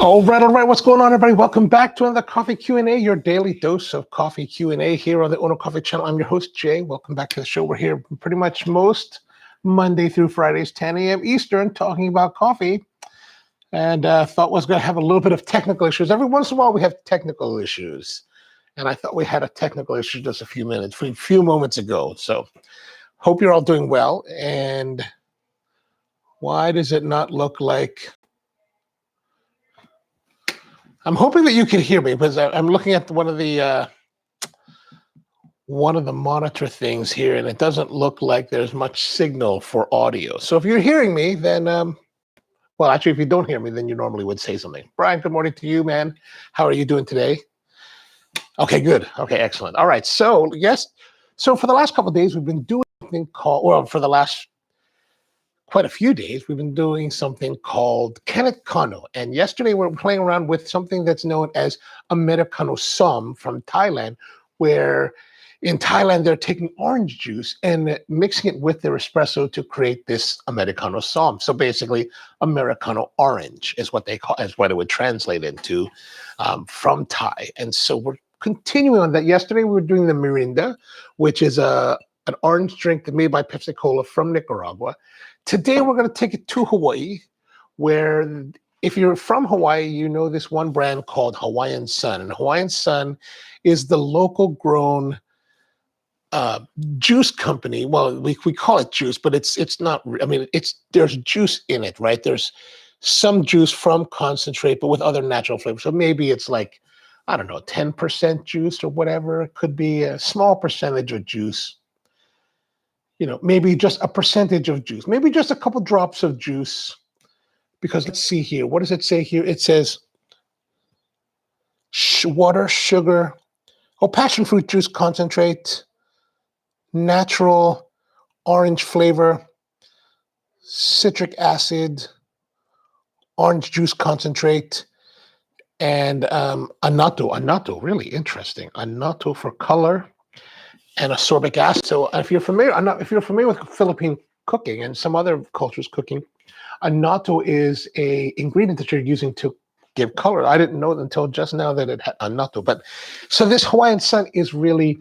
All right. What's going on, everybody? Welcome back to another Coffee Q&A, your daily dose of coffee Q&A here on the onocoffee channel. I'm your host, Jay. Welcome back to the show. We're here pretty much most Monday through Fridays, 10 a.m. Eastern, talking about coffee. And thought was going to have a little bit of technical issues. Every once in a while, we have technical issues. And I thought we had a technical issue just a few moments ago. So hope you're all doing well. And why does it not look like... I'm hoping that you can hear me because I'm looking at one of the monitor things here, and it doesn't look like there's much signal for audio. So if you're hearing me, then well, actually, if you don't hear me, then you normally would say something. Brian, good morning to you, man. How are you doing today? Okay, good. Okay, excellent. All right. So yes, so for the last couple of days, we've been doing something called, well, for the last quite a few days, we've been doing something called Americano. And yesterday we were playing around with something that's known as Americano Sun from Thailand, where in Thailand, they're taking orange juice and mixing it with their espresso to create this Americano Sun. So basically, Americano Orange is what they call, is what it would translate into from Thai. And so we're continuing on that. Yesterday, we were doing the Mirinda, which is an orange drink made by Pepsi Cola from Nicaragua. Today, we're going to take it to Hawaii, where if you're from Hawaii, you know this one brand called Hawaiian Sun. And Hawaiian Sun is the local grown juice company. Well, we call it juice, but it's not. I mean, there's juice in it, right? There's some juice from concentrate, but with other natural flavors. So maybe it's like, I don't know, 10% juice or whatever. It could be a small percentage of juice. You know, maybe just a percentage of juice, maybe just a couple drops of juice. Because let's see here. What does it say here? It says water, sugar, passion fruit juice concentrate, natural orange flavor, citric acid, orange juice concentrate, and annatto, really interesting. Annatto for color, and ascorbic acid. So if you're familiar with Philippine cooking and some other cultures cooking, annatto is a ingredient that you're using to give color. I didn't know it until just now that it had annatto. But so this Hawaiian Sun is really,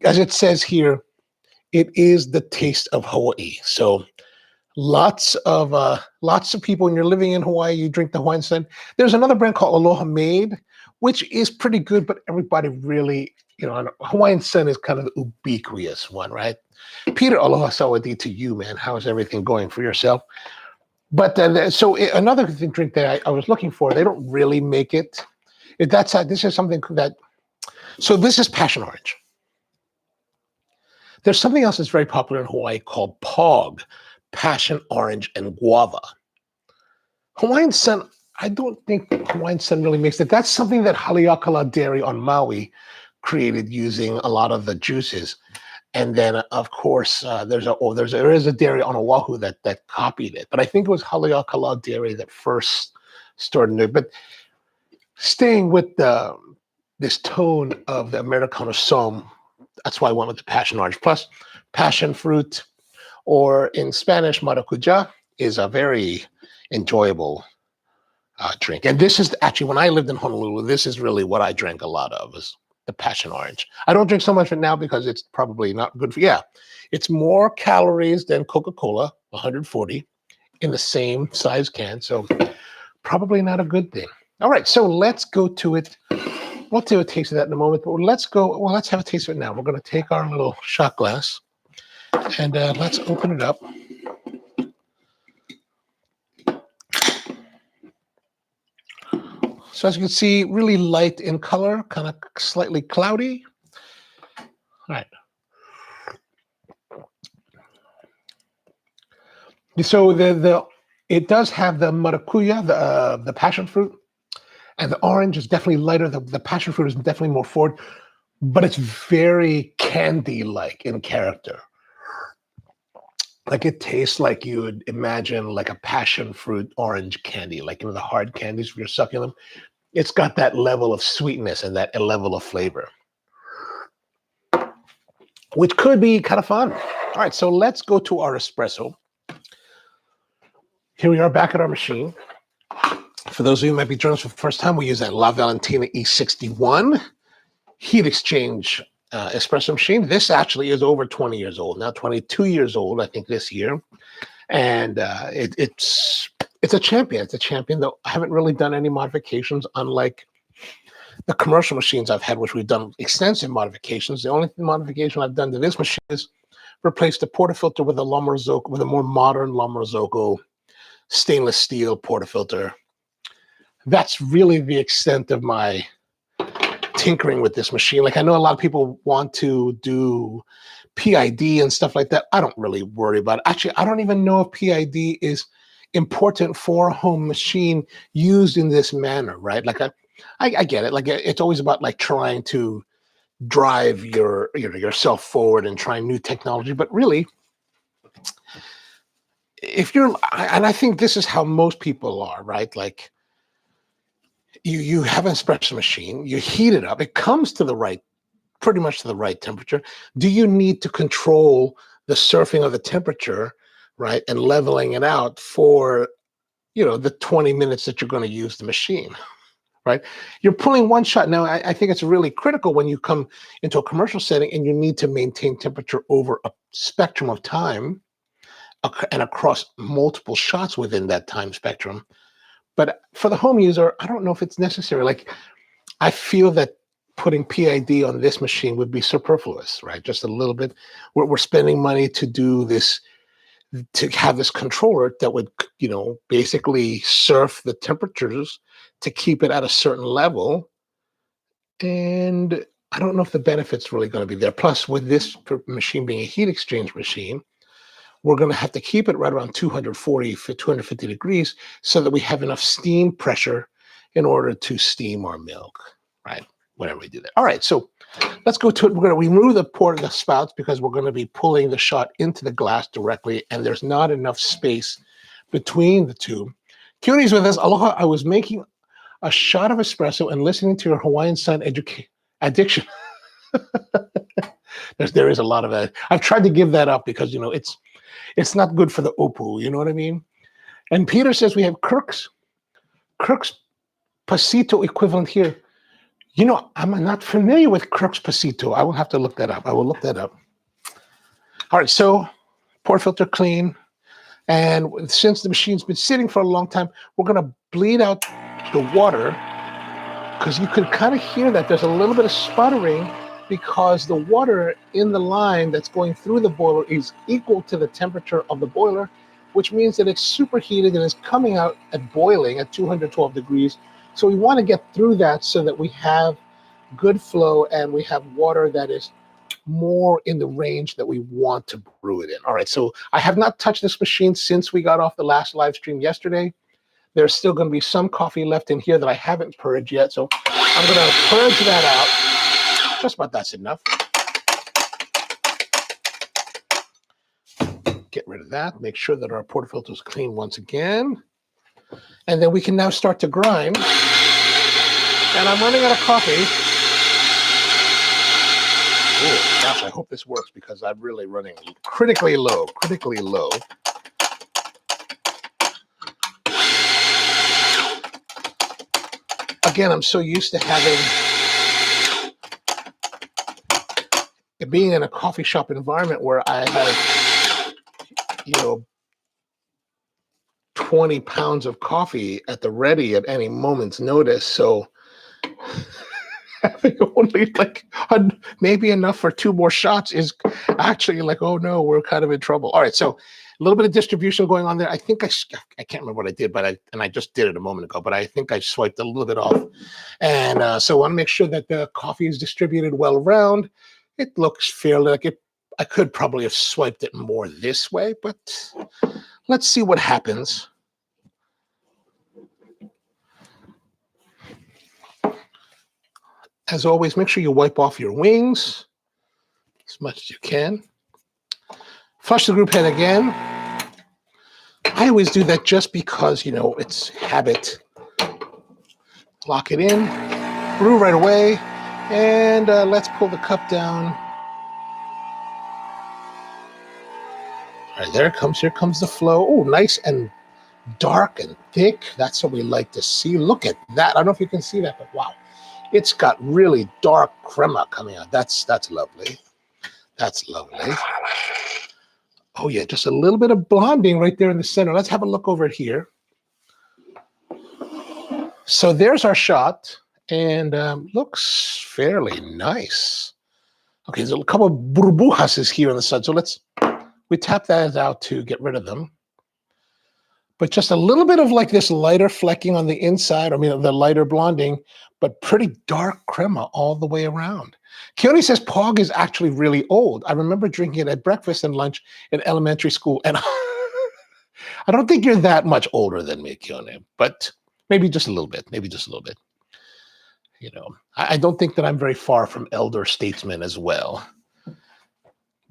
as it says here, it is the taste of Hawaii. So lots of people, when you're living in Hawaii, you drink the Hawaiian Sun. There's another brand called Aloha Made, which is pretty good, but everybody really, Hawaiian Sun is kind of the ubiquitous one, right? Peter, aloha sawadi to you, man. How is everything going for yourself? But another drink that I was looking for, they don't really make it. This is something that, so this is passion orange. There's something else that's very popular in Hawaii called POG, passion orange and guava. Hawaiian Sun, I don't think Hawaiian Sun really makes it. That's something that Haleakala Dairy on Maui created using a lot of the juices. And then, of course, there is a dairy on Oahu that copied it. But I think it was Haleakala Dairy that first started it. But staying with this tone of the Americano Sun, that's why I went with the passion orange. Plus, passion fruit, or in Spanish, maracuja, is a very enjoyable drink. And this is actually, when I lived in Honolulu, this is really what I drank a lot of, is the passion orange. I don't drink so much of it now because it's probably not good for you. Yeah, it's more calories than Coca-Cola, 140, in the same size can. So probably not a good thing. All right, so let's go to it. We'll do a taste of that in a moment, but let's have a taste of it now. We're going to take our little shot glass and let's open it up. So as you can see, really light in color, kind of slightly cloudy. All right. So it does have the maracuja, the passion fruit, and the orange is definitely lighter. The passion fruit is definitely more forward, but it's very candy-like in character. Like it tastes like you would imagine like a passion fruit orange candy, like the hard candies if you're sucking them. It's got that level of sweetness and that level of flavor, which could be kind of fun. All right, so let's go to our espresso. Here we are back at our machine. For those of you who might be joining us for the first time, we use that La Valentina E61 heat exchange espresso machine. This actually is over 20 years old, now 22 years old, I think, this year. And it's a champion. It's a champion, though I haven't really done any modifications, unlike the commercial machines I've had, which we've done extensive modifications. The only modification I've done to this machine is replace the portafilter with with a more modern La Marzocco stainless steel portafilter. That's really the extent of my tinkering with this machine. Like, I know a lot of people want to do PID and stuff like that. I don't really worry about it. Actually, I don't even know if PID is important for a home machine used in this manner, right? Like, I get it. Like, it's always about like trying to drive yourself forward and try new technology. But really, if you're, and I think this is how most people are, right? Like, you have an espresso machine, you heat it up, it comes to the right, pretty much to the right temperature. Do you need to control the surfing of the temperature, right, and leveling it out for, the 20 minutes that you're going to use the machine, right? You're pulling one shot. Now, I think it's really critical when you come into a commercial setting and you need to maintain temperature over a spectrum of time and across multiple shots within that time spectrum. But for the home user, I don't know if it's necessary. Like, I feel that putting PID on this machine would be superfluous, right? Just a little bit. We're spending money to do this, to have this controller that would, basically surf the temperatures to keep it at a certain level. And I don't know if the benefit's really going to be there. Plus, with this machine being a heat exchange machine, we're going to have to keep it right around 250 degrees so that we have enough steam pressure in order to steam our milk, right? Whenever we do that. All right, so let's go to it. We're going to remove the spouts because we're going to be pulling the shot into the glass directly, and there's not enough space between the two. Cuties with us. Aloha. I was making a shot of espresso and listening to your Hawaiian Sun addiction. There is a lot of that. I've tried to give that up because, it's not good for the opu, you know what I mean? And Peter says we have Kirk's Pasito equivalent here. I'm not familiar with Kirk's Pasito. I will have to look that up. I will look that up. All right, so portafilter clean. And since the machine's been sitting for a long time, we're going to bleed out the water because you can kind of hear that there's a little bit of sputtering because the water in the line that's going through the boiler is equal to the temperature of the boiler, which means that it's superheated and is coming out at boiling at 212 degrees. So we want to get through that so that we have good flow and we have water that is more in the range that we want to brew it in. All right, so I have not touched this machine since we got off the last live stream yesterday. There's still going to be some coffee left in here that I haven't purged yet, so I'm going to purge that out. Just about that's enough. Get rid of that. Make sure that our portafilter is clean once again. And then we can now start to grind. And I'm running out of coffee. Oh, gosh, I hope this works because I'm really running critically low. Again, I'm so used to being in a coffee shop environment where I have, 20 pounds of coffee at the ready at any moment's notice. So having only maybe enough for 2 more shots is actually like, oh no, we're kind of in trouble. All right, so a little bit of distribution going on there. I think I can't remember what I did, but I just did it a moment ago, but I think I swiped a little bit off. And so I want to make sure that the coffee is distributed well around. It looks fairly like it. I could probably have swiped it more this way, but let's see what happens. As always, make sure you wipe off your wings as much as you can. Flush the group head again. I always do that just because, it's habit. Lock it in, brew right away, and let's pull the cup down. All right, there it comes. Here comes the flow. Oh, nice and dark and thick. That's what we like to see. Look at that. I don't know if you can see that, but wow. It's got really dark crema coming out. That's lovely. That's lovely. Oh yeah, just a little bit of blonding right there in the center. Let's have a look over here. So there's our shot, and looks fairly nice. Okay, there's a couple of burbujas here on the side. So we tap that out to get rid of them. But just a little bit of like this lighter flecking on the inside, I mean, the lighter blonding, but pretty dark crema all the way around. Keone says Pog is actually really old. I remember drinking it at breakfast and lunch in elementary school. And I don't think you're that much older than me, Keone, but maybe just a little bit, maybe just a little bit. You know, I don't think that I'm very far from elder statesmen as well.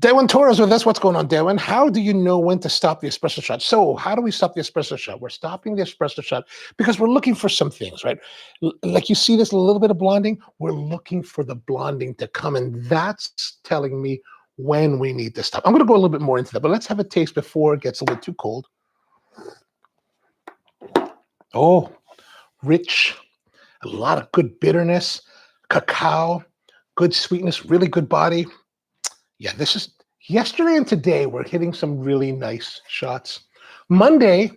Dewan Torres with us. What's going on, Dewan? How do you know when to stop the espresso shot? So how do we stop the espresso shot? We're stopping the espresso shot because we're looking for some things, right? Like you see this little bit of blonding, we're looking for the blonding to come, and that's telling me when we need to stop. I'm going to go a little bit more into that, but let's have a taste before it gets a little too cold. Oh, rich, a lot of good bitterness, cacao, good sweetness, really good body. Yeah, this is yesterday and today we're hitting some really nice shots. Monday,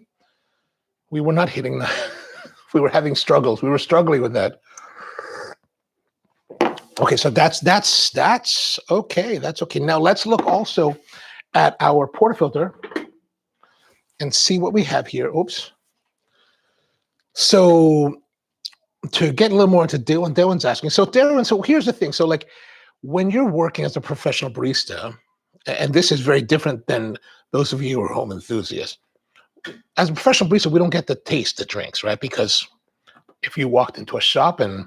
we were not hitting that. We were having struggles. We were struggling with that. Okay, so that's okay. That's okay. Now let's look also at our portafilter and see what we have here. Oops. So to get a little more into Dylan, Dylan's asking. So Dylan, so here's the thing. So like when you're working as a professional barista, and this is very different than those of you who are home enthusiasts. As a professional barista, we don't get to taste the drinks, right? Because if you walked into a shop and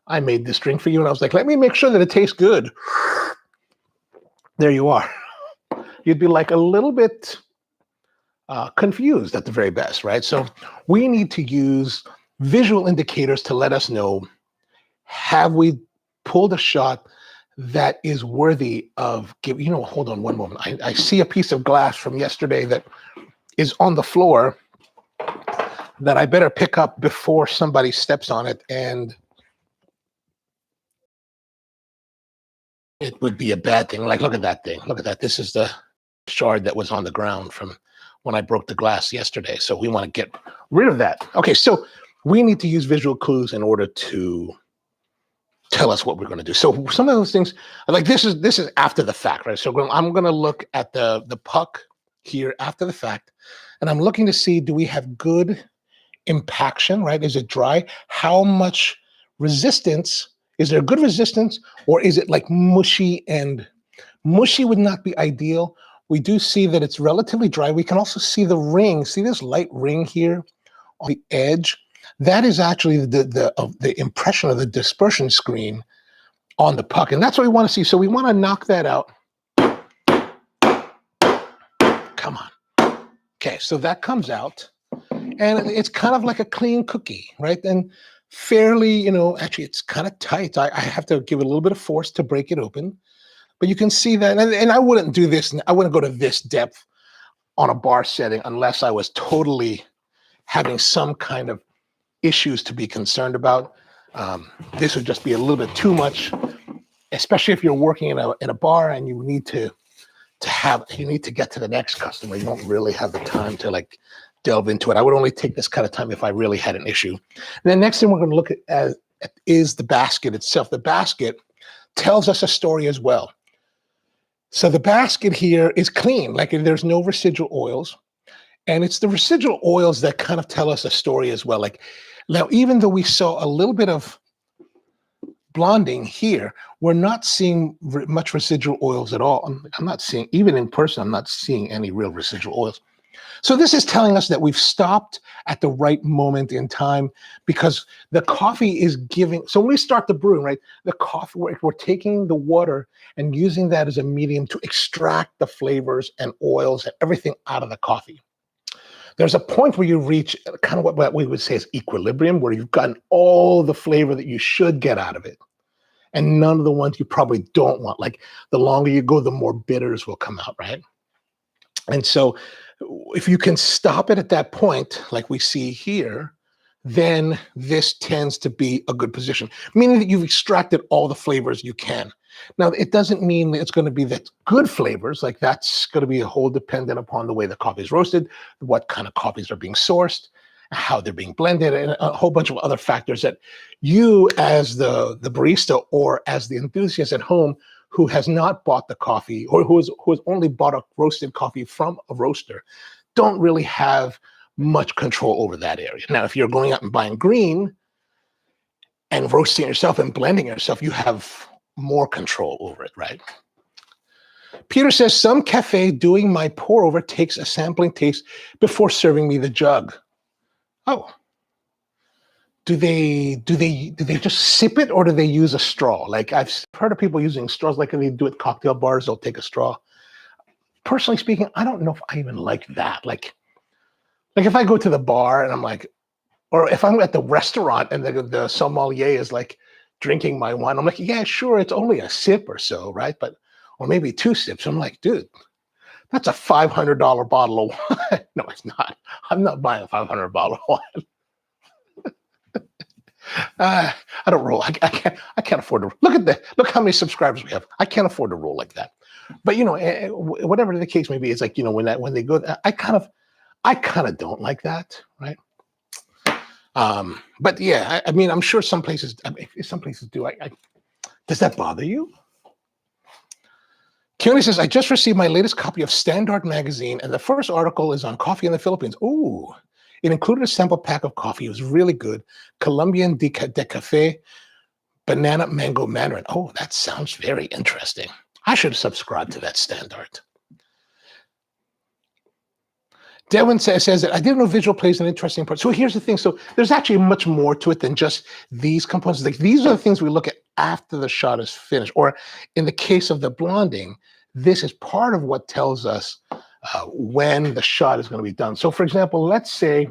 I made this drink for you and I was like, let me make sure that it tastes good. There you are. You'd be like a little bit confused at the very best, right? So we need to use visual indicators to let us know, have we pulled a shot that is worthy of giving, you know, hold on one moment. I see a piece of glass from yesterday that is on the floor that I better pick up before somebody steps on it, and it would be a bad thing. Like, look at that thing. Look at that. This is the shard that was on the ground from when I broke the glass yesterday. So we want to get rid of that. Okay, so we need to use visual clues in order to tell us what we're going to do. So some of those things, like this is after the fact, right? So I'm going to look at the puck here after the fact, and I'm looking to see, do we have good impaction, right? Is it dry? How much resistance? Is there good resistance, or is it like mushy? And mushy would not be ideal. We do see that it's relatively dry. We can also see the ring. See this light ring here on the edge? That is actually the impression of the dispersion screen on the puck. And that's what we want to see. So we want to knock that out. Come on. Okay, so that comes out. And it's kind of like a clean cookie, right? And fairly, you know, actually it's kind of tight. I have to give it a little bit of force to break it open. But you can see that. And I wouldn't do this. I wouldn't go to this depth on a bar setting unless I was totally having some kind of issues to be concerned about. This would just be a little bit too much, especially if you're working in a bar and you need to get to the next customer. You don't really have the time to like delve into it. I would only take this kind of time if I really had an issue. And the next thing we're going to look at is the basket itself. The basket tells us a story as well. So the basket here is clean, like there's no residual oils. And it's the residual oils that kind of tell us a story as well. Like now, even though we saw a little bit of blonding here, we're not seeing much residual oils at all. I'm not seeing, even in person, I'm not seeing any real residual oils. So this is telling us that we've stopped at the right moment in time because the coffee is giving. So when we start the brewing, right, the coffee, we're taking the water and using that as a medium to extract the flavors and oils and everything out of the coffee. There's a point where you reach kind of what we would say is equilibrium, where you've gotten all the flavor that you should get out of it, and none of the ones you probably don't want. Like the longer you go, the more bitters will come out, right? And so If you can stop it at that point, like we see here, then this tends to be a good position, meaning that you've extracted all the flavors you can. Now, it doesn't mean that it's going to be that good flavors, like that's going to be a whole dependent upon the way the coffee is roasted, what kind of coffees are being sourced, how they're being blended, and a whole bunch of other factors that you as the barista or as the enthusiast at home who has not bought the coffee or who has only bought a roasted coffee from a roaster don't really have much control over that area. Now, if you're going out and buying green and roasting yourself and blending yourself, you have more control over it, right? Peter says, some cafe doing my pour over takes a sampling taste before serving me the jug. Oh, do they just sip it or do they use a straw? Like I've heard of people using straws, like if they do it cocktail bars, they'll take a straw. Personally speaking, I don't know if I even like that. Like if I go to the bar and I'm like, or if I'm at the restaurant and the sommelier is like drinking my wine, I'm like, yeah, sure, it's only a sip or so, right? But, or maybe 2 sips. I'm like, dude, that's a $500 bottle of wine. No, it's not. I'm not buying a $500 bottle of wine. I don't roll. I can't afford to look at that. Look how many subscribers we have. I can't afford to roll like that. But whatever the case may be, it's like, when they go, I kind of don't like that, right? But yeah, I mean, I'm sure some places do. Does that bother you? Keone says, I just received my latest copy of Standard magazine, and the first article is on coffee in the Philippines. Ooh, it included a sample pack of coffee. It was really good. Colombian de Cafe, banana mango mandarin. Oh, that sounds very interesting. I should subscribe to that Standard. Devin says that I didn't know visual plays an interesting part. So here's the thing. So there's actually much more to it than just these components. Like these are the things we look at after the shot is finished. Or in the case of the blonding, this is part of what tells us when the shot is going to be done. So for example, let's say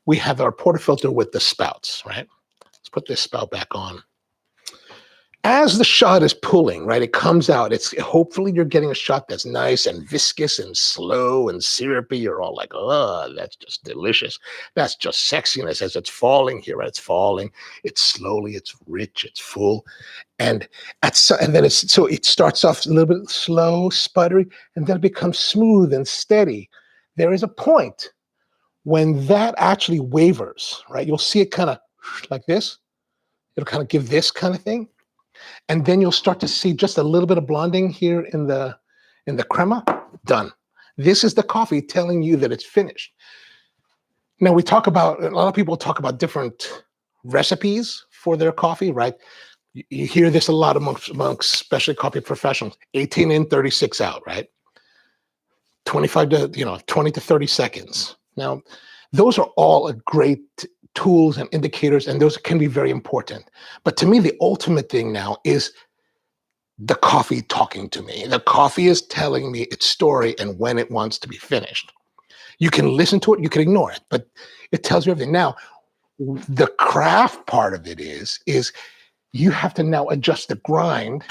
we have our portafilter with the spouts, right? Let's put this spout back on. As the shot is pulling, right, it comes out. Hopefully you're getting a shot that's nice and viscous and slow and syrupy. You're all like, oh, that's just delicious. That's just sexiness as it's falling here. Right? It's falling. It's slowly. It's rich. It's full. And then it starts off a little bit slow, sputtery, and then it becomes smooth and steady. There is a point when that actually wavers, right? You'll see it kind of like this. It'll kind of give this kind of thing. And then you'll start to see just a little bit of blonding here in the crema. Done. This is the coffee telling you that it's finished. Now a lot of people talk about different recipes for their coffee, right? You hear this a lot amongst especially coffee professionals. 18 in, 36 out, right? 20 to 30 seconds. Now, those are all great tools and indicators, and those can be very important. But to me, the ultimate thing now is the coffee talking to me. The coffee is telling me its story and when it wants to be finished. You can listen to it, you can ignore it, but it tells you everything. Now, the craft part of it is you have to now adjust the grind,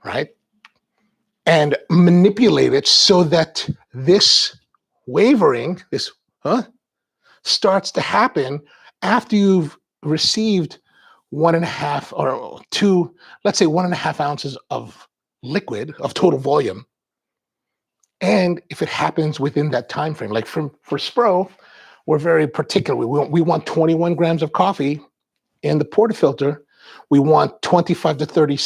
right? And manipulate it so that this wavering, starts to happen after you've received 1.5 or 2, let's say 1.5 ounces of liquid of total volume. And if it happens within that time frame, like for Spro, we're very particular. We want 21 grams of coffee in the portafilter. We want 25 to 29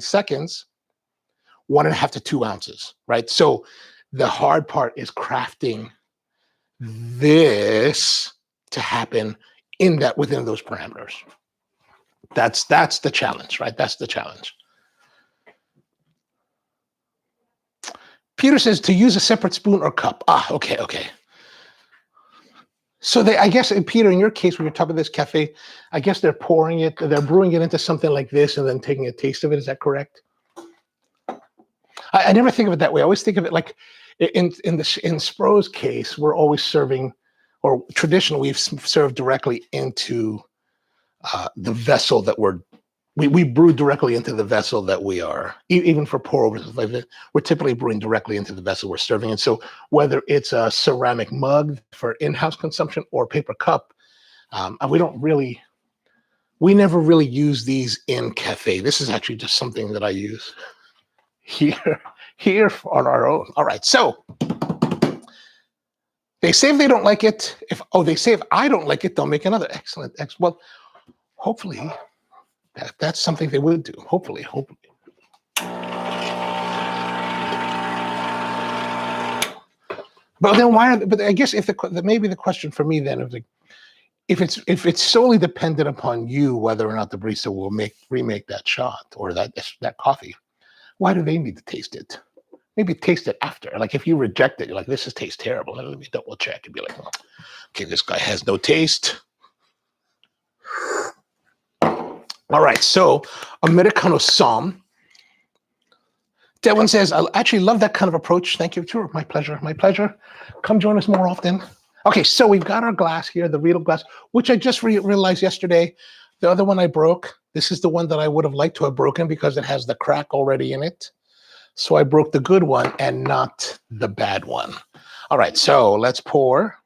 seconds, 1.5 to 2 ounces, right? So the hard part is crafting this to happen within those parameters. That's the challenge, right? That's the challenge. Peter says to use a separate spoon or cup. Okay. So I guess, Peter, in your case, when you're talking about this cafe, I guess they're brewing it into something like this and then taking a taste of it. Is that correct? I never think of it that way. I always think of it like in Spro's case, we're always serving, or traditionally we've served directly into the vessel that we're we brew directly into the vessel that we are, even for pour overs, like that, we're typically brewing directly into the vessel we're serving in. So whether it's a ceramic mug for in-house consumption or paper cup, we never really use these in cafe. This is actually just something that I use here on our own. All right, so they say if they don't like it, they say if I don't like it, they'll make another. Excellent. Well, hopefully that's something they would do. Hopefully. But then but I guess maybe the question for me then is like, if it's solely dependent upon you whether or not the barista will remake that shot or that coffee, why do they need to taste it? Maybe taste it after. Like if you reject it, you're like, this tastes terrible. Let me double check and be like, well, okay, this guy has no taste. All right, so Americano Sun. Devin says, I actually love that kind of approach. Thank you. Sure, my pleasure. Come join us more often. Okay, so we've got our glass here, the Riedel glass, which I just realized yesterday. The other one I broke. This is the one that I would have liked to have broken because it has the crack already in it. So I broke the good one and not the bad one. All right, so let's pour.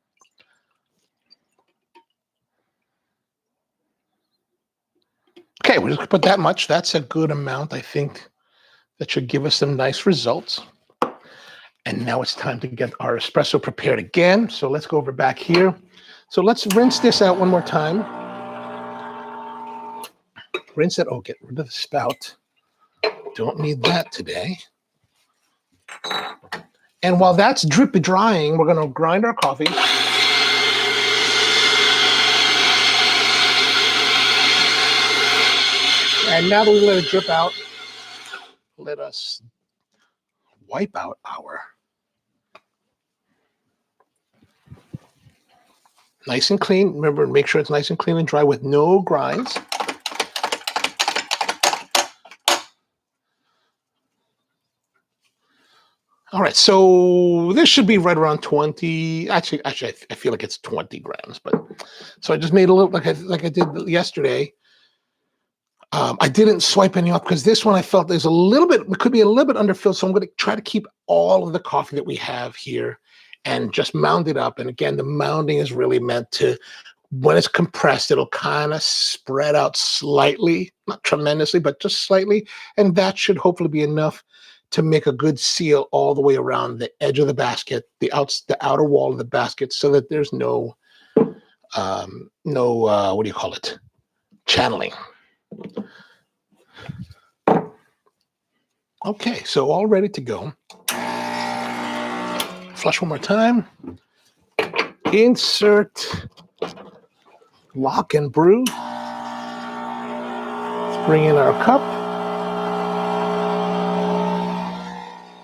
Okay, we're just gonna put that much. That's a good amount, I think. That should give us some nice results. And now it's time to get our espresso prepared again. So let's go over back here. So let's rinse this out one more time. Rinse it. Oh, get rid of the spout. Don't need that today. And while that's drying, we're going to grind our coffee. And now that we let it drip out, let us wipe out our nice and clean. Remember, make sure it's nice and clean and dry with no grinds. All right, so this should be right around 20. Actually, I feel like it's 20 grams. But so I just made a little like I did yesterday. I didn't swipe any off because this one I felt there's it could be a little bit underfilled. So I'm going to try to keep all of the coffee that we have here and just mound it up. And again, the mounding is really meant to, when it's compressed, it'll kind of spread out slightly, not tremendously, but just slightly. And that should hopefully be enough to make a good seal all the way around the edge of the basket, the outer wall of the basket, so that there's no what do you call it? Channeling. Okay, so all ready to go. Flush one more time. Insert, lock and brew. Let's bring in our cup.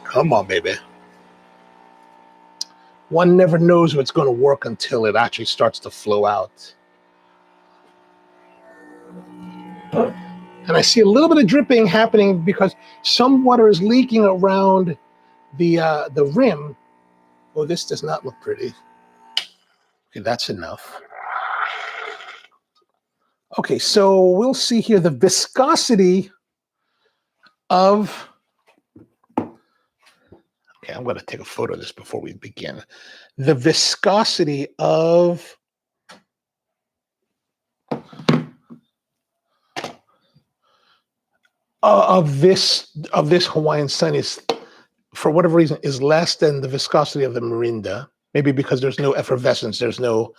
Come on, baby. One never knows what's going to work until it actually starts to flow out. And I see a little bit of dripping happening because some water is leaking around the rim. Oh, this does not look pretty. Okay, that's enough. Okay, so we'll see here the viscosity of... Okay, I'm going to take a photo of this before we begin. The viscosity of this Hawaiian Sun is, for whatever reason, is less than the viscosity of the Mirinda. Maybe because there's no effervescence, there's no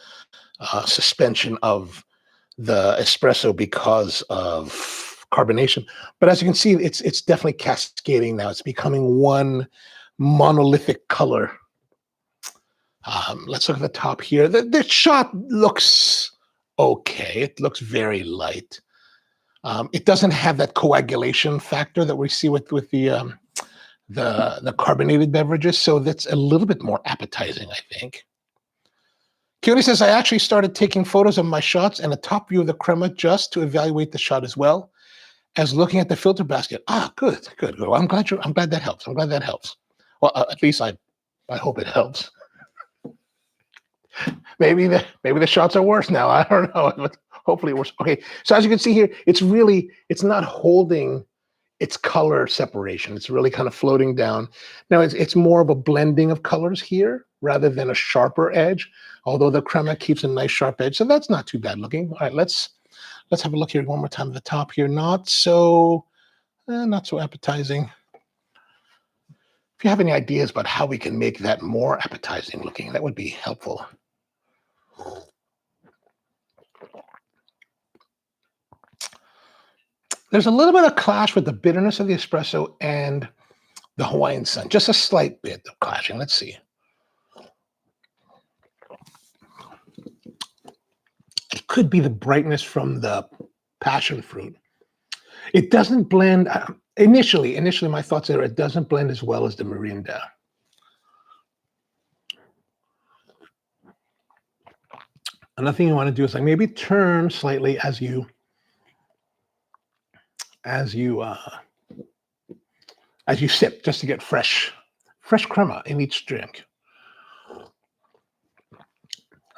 suspension of the espresso because of carbonation. But as you can see, it's definitely cascading now. It's becoming one monolithic color. Let's look at the top here. The shot looks okay. It looks very light. It doesn't have that coagulation factor that we see with the carbonated beverages, so that's a little bit more appetizing, I think. Keone says, I actually started taking photos of my shots and a top view of the crema just to evaluate the shot as well as looking at the filter basket. Ah, good. Well, I'm glad that helps. I'm glad that helps. Well, at least I hope it helps. Maybe the shots are worse now. I don't know. But Hopefully it works. Okay, so as you can see here, it's not holding its color separation. It's really kind of floating down. Now it's more of a blending of colors here rather than a sharper edge, although the crema keeps a nice sharp edge. So that's not too bad looking. All right, let's have a look here one more time at the top here. Not so appetizing. If you have any ideas about how we can make that more appetizing looking, that would be helpful. There's a little bit of clash with the bitterness of the espresso and the Hawaiian Sun. Just a slight bit of clashing. Let's see. It could be the brightness from the passion fruit. It doesn't blend. Initially, my thoughts are it doesn't blend as well as the Mirinda. Another thing you want to do is like maybe turn slightly as you sip, just to get fresh crema in each drink.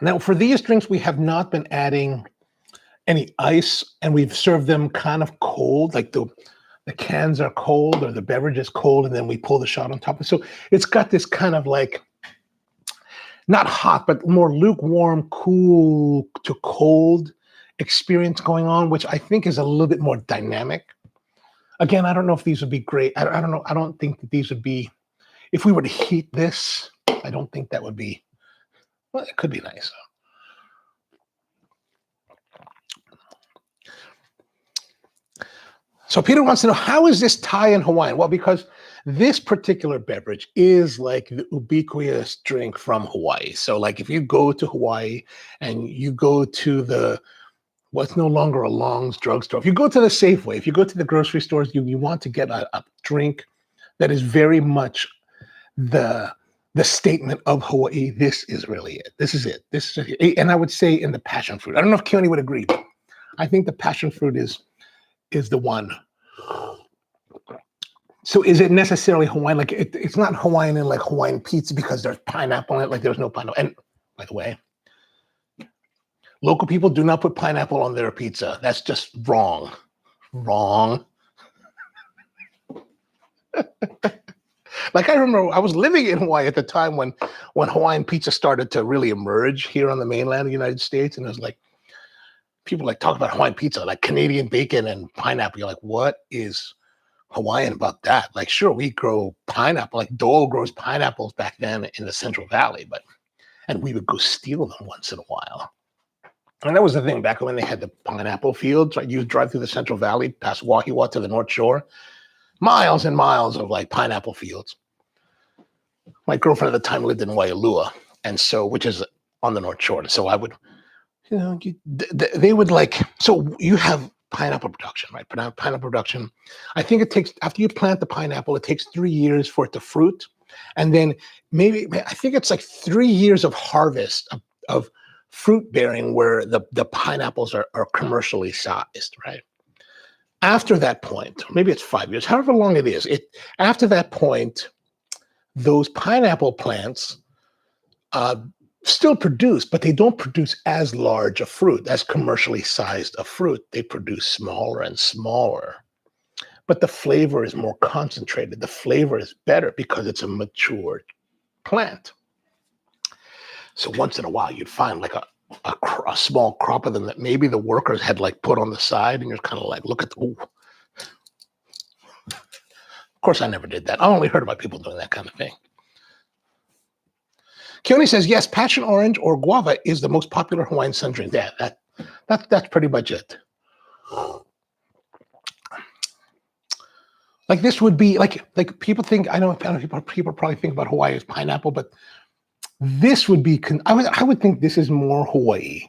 Now, for these drinks, we have not been adding any ice, and we've served them kind of cold, like the cans are cold or the beverage is cold, and then we pull the shot on top. So it's got this kind of like, not hot, but more lukewarm, cool to cold experience going on, which I think is a little bit more dynamic. Again, I don't know if these would be great. I don't know. I don't think that these would be, if we were to heat this, I don't think that would be, well, it could be nice. So Peter wants to know, how is this Thai and Hawaiian? Well, because this particular beverage is like the ubiquitous drink from Hawaii. So like if you go to Hawaii and you go to what's no longer a Long's drugstore, if you go to the Safeway, if you go to the grocery stores, you want to get a drink that is very much the statement of Hawaii. This is really it. This is it. This is it. And I would say in the passion fruit. I don't know if Keone would agree, but I think the passion fruit is the one. So is it necessarily Hawaiian? Like it's not Hawaiian in like Hawaiian pizza because there's pineapple in it. Like there's no pineapple. And by the way, local people do not put pineapple on their pizza. That's just wrong. Wrong. Like I remember I was living in Hawaii at the time when Hawaiian pizza started to really emerge here on the mainland of the United States. And it was like, people like talk about Hawaiian pizza, like Canadian bacon and pineapple. You're like, what is Hawaiian about that? Like, sure, we grow pineapple, like Dole grows pineapples back then in the Central Valley, and we would go steal them once in a while. And that was the thing back when they had the pineapple fields, right? You would drive through the Central Valley, past Wahiawa to the North Shore, miles and miles of like pineapple fields. My girlfriend at the time lived in Waialua, and so, which is on the North Shore. So I would, they would like, so you have pineapple production, right? Pineapple production. I think it takes, after you plant the pineapple, it takes 3 years for it to fruit. And then I think it's like 3 years of harvest of fruit bearing where the pineapples are commercially sized, right? After that point, maybe it's 5 years, however long it is, after that point, those pineapple plants still produce, but they don't produce as large a fruit, as commercially sized a fruit. They produce smaller and smaller, but the flavor is more concentrated. The flavor is better because it's a mature plant. So once in a while, you'd find like a small crop of them that maybe the workers had like put on the side, and you're kind of like, look at the, ooh. Of course, I never did that. I only heard about people doing that kind of thing. Keone says, yes, passion orange or guava is the most popular Hawaiian Sun drink. Yeah, that's pretty much it. Like this would be like people think, I know people probably think about Hawaii as pineapple, but this would be, I would think this is more Hawaii.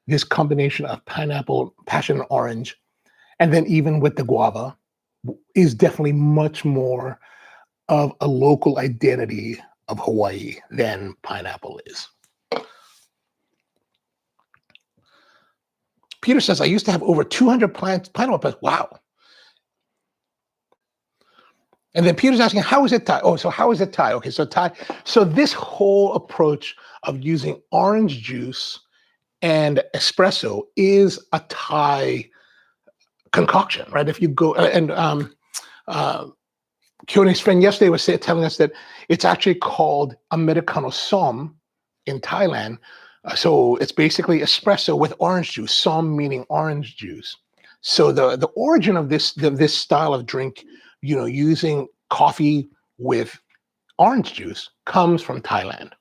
This combination of pineapple, passion orange, and then even with the guava is definitely much more of a local identity of Hawaii than pineapple is. Peter says, I used to have over 200 pineapple plants. Wow. And then Peter's asking, how is it Thai? Oh, so how is it Thai? Okay, so Thai. So this whole approach of using orange juice And espresso is a Thai concoction, right? If you go and Kyone's friend yesterday was telling us that it's actually called Americano in Thailand. So it's basically espresso with orange juice, meaning orange juice. So the origin of this style of drink, using coffee with orange juice comes from Thailand.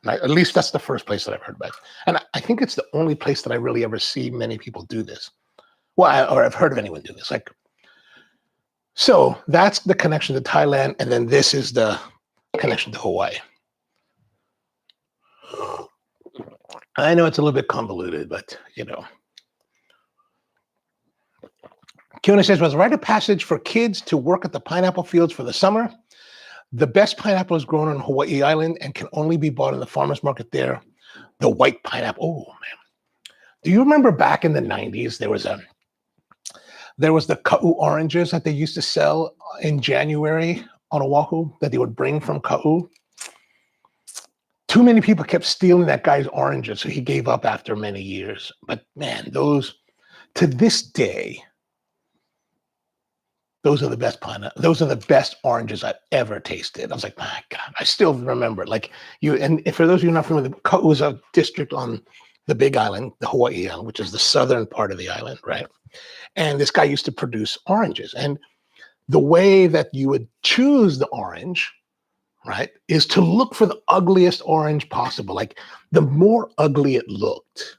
Right? At least that's the first place that I've heard about it. And I think it's the only place that I really ever see many people do this. Well, or I've heard of anyone do this. So that's the connection to Thailand, and then this is the connection to Hawaii. I know it's a little bit convoluted, but Kiona says, was a rite of passage for kids to work at the pineapple fields for the summer. The best pineapple is grown on Hawaii Island and can only be bought in the farmer's market there. The white pineapple. Oh, man. Do you remember back in the 90s, there was the Ka'u oranges that they used to sell in January on Oahu that they would bring from Ka'u? Too many people kept stealing that guy's oranges, so he gave up after many years. But man, to this day, those are the best those are the best oranges I've ever tasted. I was like, my God, I still remember it. And for those of you not familiar, Ka'u is a district on the Big Island, the Hawaii Island, which is the southern part of the island, right? And this guy used to produce oranges. And the way that you would choose the orange, right, is to look for the ugliest orange possible. Like the more ugly it looked,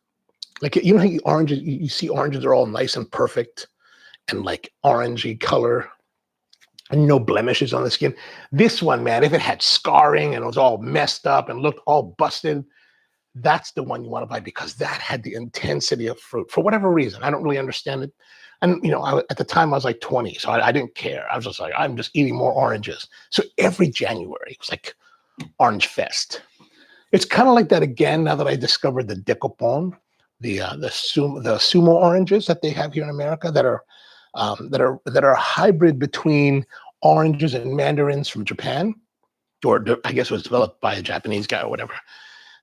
like, how oranges, you see oranges are all nice and perfect and like orangey color and no blemishes on the skin. This one, man, if it had scarring and it was all messed up and looked all busted, that's the one you want to buy because that had the intensity of fruit for whatever reason. I don't really understand it. And, at the time I was like 20, so I didn't care. I was just like, I'm just eating more oranges. So every January, it was like Orange Fest. It's kind of like that again now that I discovered the Decopon, the sumo oranges that they have here in America that are a hybrid between oranges and mandarins from Japan, or I guess it was developed by a Japanese guy or whatever.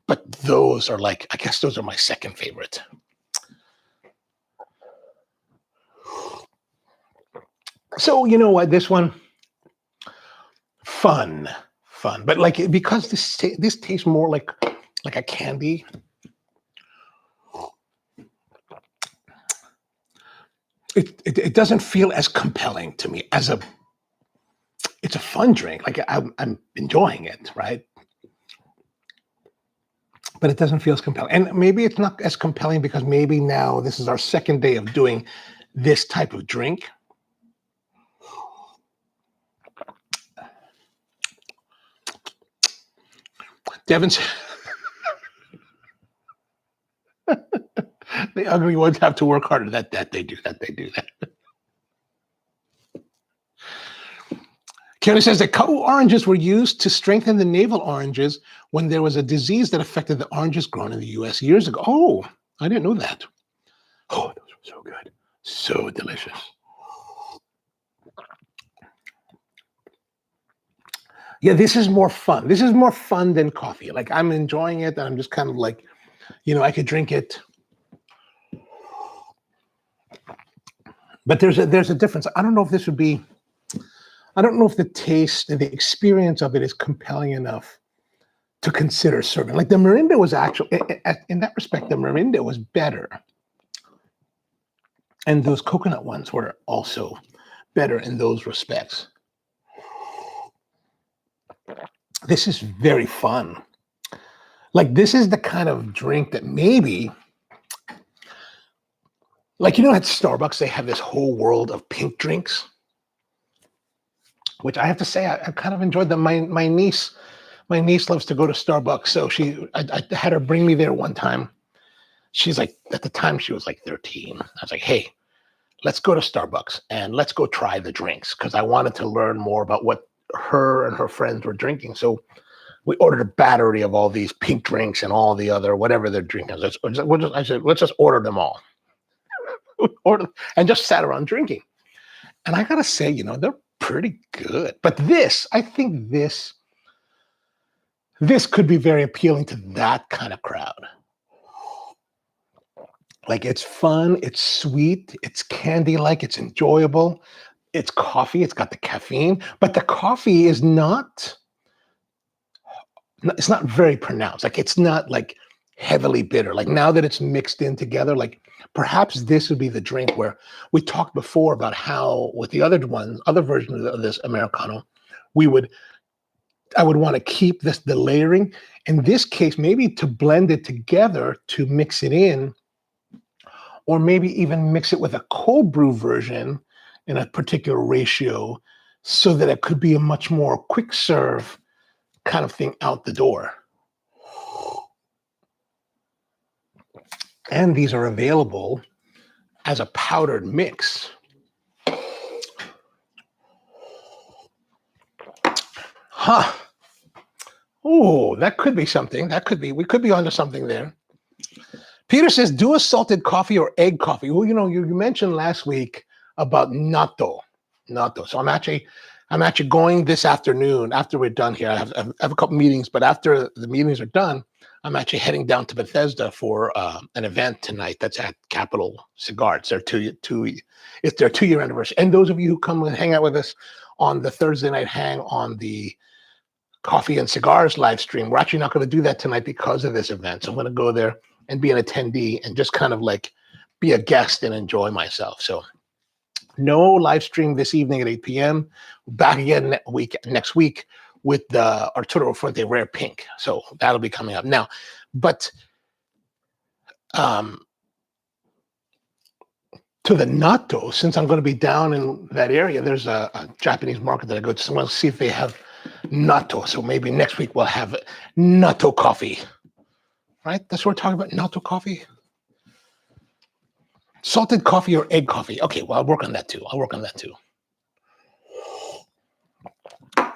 But those are I guess those are my second favorite. So you know what, this one, fun, but because this tastes more like a candy. It doesn't feel as compelling to me it's a fun drink. I'm enjoying it, right? But it doesn't feel as compelling. And maybe it's not as compelling because maybe now this is our second day of doing this type of drink. Devin's the ugly ones have to work harder. That they do that. Karen says that Ka'u oranges were used to strengthen the navel oranges when there was a disease that affected the oranges grown in the U.S. years ago. Oh, I didn't know that. Oh, those were so good. So delicious. Yeah, this is more fun. This is more fun than coffee. I'm enjoying it, and I'm just kind of I could drink it. But there's a difference. I don't know if the taste and the experience of it is compelling enough to consider serving. The Mirinda was actually, in that respect, the Mirinda was better. And those coconut ones were also better in those respects. This is very fun. This is the kind of drink that maybe, at Starbucks, they have this whole world of pink drinks, which I have to say, I kind of enjoyed them. My niece loves to go to Starbucks. So I had her bring me there one time. She's at the time she was 13. I was like, hey, let's go to Starbucks and let's go try the drinks. Cause I wanted to learn more about what her and her friends were drinking. So we ordered a battery of all these pink drinks and all the other, whatever they're drinking. I said, let's just order them all. And just sat around drinking. And I got to say, they're pretty good. But I think this could be very appealing to that kind of crowd. Like it's fun, it's sweet, it's candy-like, it's enjoyable. It's coffee, it's got the caffeine, but the coffee is not, it's not very pronounced. Like it's not like heavily bitter. Like now that it's mixed in together, like perhaps this would be the drink where we talked before about how with the other version of this Americano, I would want to keep the layering. In this case, maybe to blend it together to mix it in, or maybe even mix it with a cold brew version in a particular ratio so that it could be a much more quick serve kind of thing out the door. And these are available as a powdered mix. Huh. Oh, that could be something. We could be onto something there. Peter says, do a salted coffee or egg coffee. Well, you mentioned last week about natto. So I'm actually going this afternoon after we're done here. I have a couple meetings, but after the meetings are done, I'm actually heading down to Bethesda for an event tonight that's at Capital Cigar. It's their two-year anniversary. And those of you who come and hang out with us on the Thursday night hang on the Coffee and Cigars live stream, we're actually not going to do that tonight because of this event. So I'm going to go there and be an attendee and just kind of like be a guest and enjoy myself. So no live stream this evening at 8 p.m. Back again next week with the Arturo Fuente Rare Pink. So that'll be coming up now. But to the natto, since I'm going to be down in that area, there's a Japanese market that I go to. So I'm going to see if they have natto. So maybe next week we'll have natto coffee. Right? That's what we're talking about, natto coffee. Salted coffee or egg coffee. Okay, well, I'll work on that too.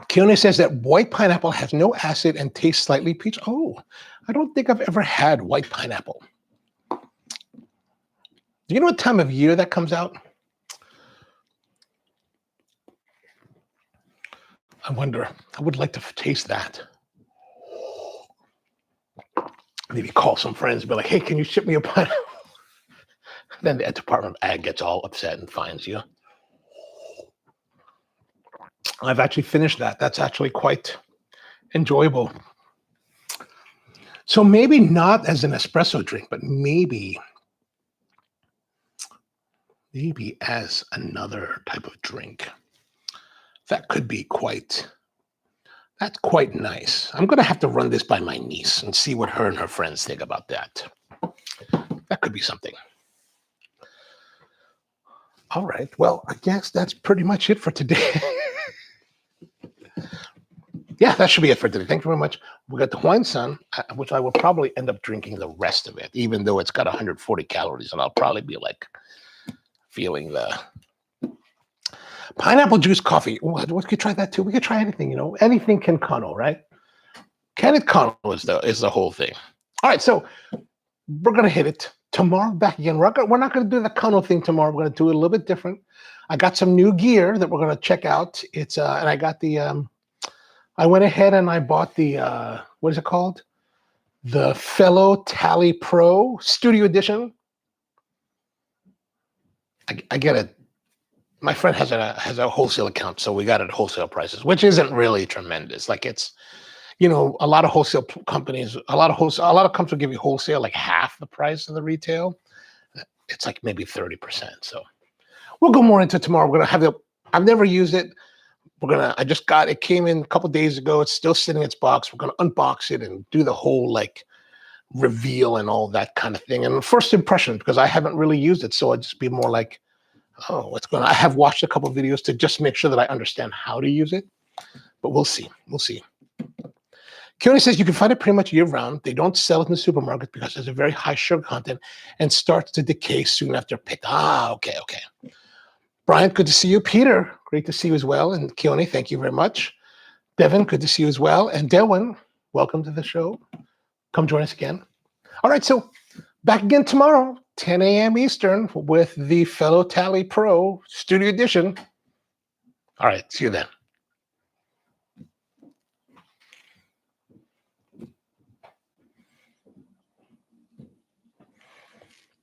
Keone says that white pineapple has no acid and tastes slightly peach. Oh, I don't think I've ever had white pineapple. Do you know what time of year that comes out? I wonder. I would like to taste that. Maybe call some friends and be like, hey, can you ship me a pineapple? Then the Department of Ag gets all upset and fines you. I've actually finished that. That's actually quite enjoyable. So maybe not as an espresso drink, but maybe as another type of drink. That could be that's quite nice. I'm going to have to run this by my niece and see what her and her friends think about that. That could be something. All right. Well, I guess that's pretty much it for today. Yeah, that should be it for today. Thank you very much. We got the Hawaiian Sun, which I will probably end up drinking the rest of it, even though it's got 140 calories, and I'll probably be like feeling the pineapple juice coffee. We could try that too. We could try anything, anything can Canos, right? Can it Canos is the whole thing. All right, so we're gonna hit it tomorrow. Back again. We're not gonna do the Canos thing tomorrow. We're gonna do it a little bit different. I got some new gear that we're gonna check out. It's and I got the I went ahead and I bought the what is it called? The Fellow Tally Pro Studio Edition. I get it. My friend has a wholesale account, so we got it at wholesale prices, which isn't really tremendous. Like it's, a lot of wholesale companies, a lot of companies will give you wholesale like half the price of the retail. It's like maybe 30%. So we'll go more into it tomorrow. We're gonna have I've never used it. I just got it. Came in a couple days ago. It's still sitting in its box. We're gonna unbox it and do the whole like reveal and all that kind of thing. And first impression, because I haven't really used it, so I'd just be more like, oh, what's going on? I have watched a couple of videos to just make sure that I understand how to use it, but we'll see. Keone says you can find it pretty much year-round. They don't sell it in the supermarket because there's a very high sugar content and starts to decay soon after picked. Okay. Brian, good to see you. Peter, great to see you as well. And Keone, thank you very much. Devin, good to see you as well. And Delwyn, welcome to the show. Come join us again. All right, so back again tomorrow, 10 a.m. Eastern with the Fellow Tally Pro Studio Edition. All right, see you then.